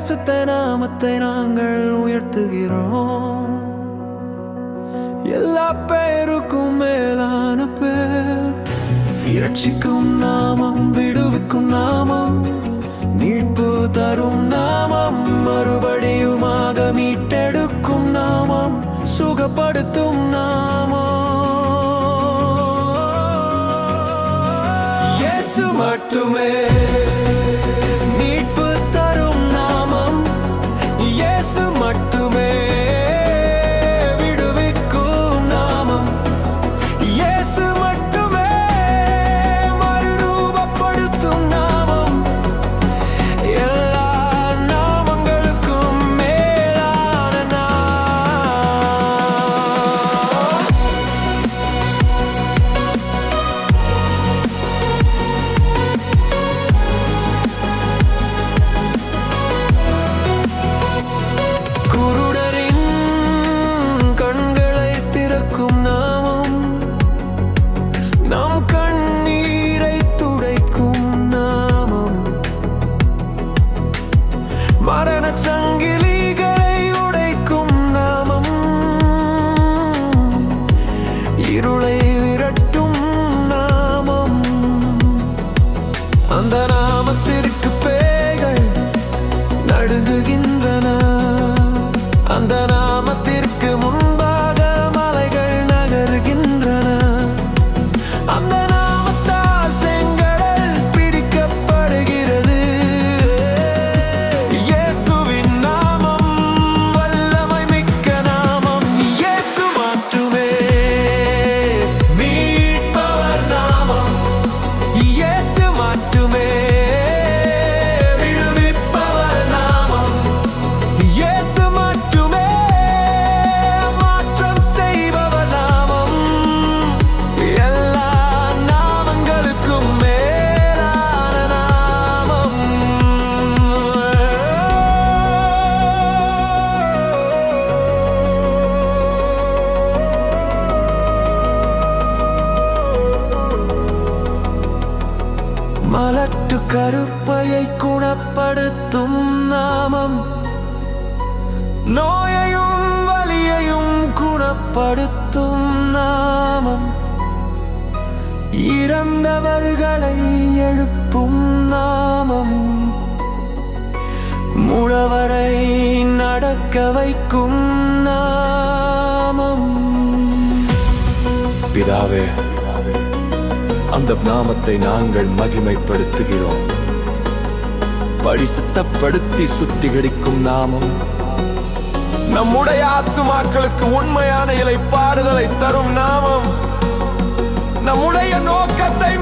பரிசுத்த நாமத்தை நாங்கள் உயர்த்துகிறோம். எல்லா பெயருக்கும் மேலான பெயர், இரட்சிக்கும் நாமம், விடுவிக்கும் நாமம், மீட்பு தரும் நாமம், மறுபடியுமாக மீட்டெடுக்கும் நாமம், சுகப்படுத்தும் நாமம். இயேசு மட்டுமே மீட்பு தரும் நாமம், இயேசு மட்டுமே விடுவிக்கும் நாமம், இயேசு மட்டுமே மறுரூபப்படுத்தும் நாமம், எல்லா நாமங்களுக்கும் மேலான நாமம். குருடரின் கண்களை திறக்கும் நாமம், நம் கண்ணீரை துடைக்கும் நாமம், மரணச் சங்கிலிகளை உடைக்கும் நாமம், இருளை விரட்டும் நாமம். அந்த நாமத்திற்கு பேய்கள் நடுங்குகின்றன, அந்த நாமத்திற்கு முன்பாக மலைகள் நகருகின்றன, அந்த நாமத்தால் செங்கடல் பிரிக்கப்படுகிறது. இயேசுவின் நாமம் வல்லமை மிக்க நாமம், இயேசு மட்டுமே மீட்பவர் நாமம், இயேசு மட்டுமே விடுவிப்பவர் நாமம், இயேசு மட்டுமே மாற்றம் செய்பவர் நாமம், எல்லா நாமங்களுக்கும் மேலான நாமம். மலட்டு கருப்பையை குணப்படுத்தும் நாமம், நோயையும் வலியையும் குணப்படுத்தும் நாமம், இறந்தவர்களை எழுப்பும் நாமம், முழவரை நடக்க வைக்கும் நாமம். பிதாவே, அந்த நாமத்தை நாங்கள் மகிமைப்படுத்துகிறோம். பரிசுத்தப்படுத்தி சுத்திகரிக்கும் நாமம், நம்முடைய ஆத்துமாக்களுக்கு உண்மையான இலைப்பாறுதலை தரும் நாமம், நம்முடைய நோக்கத்தை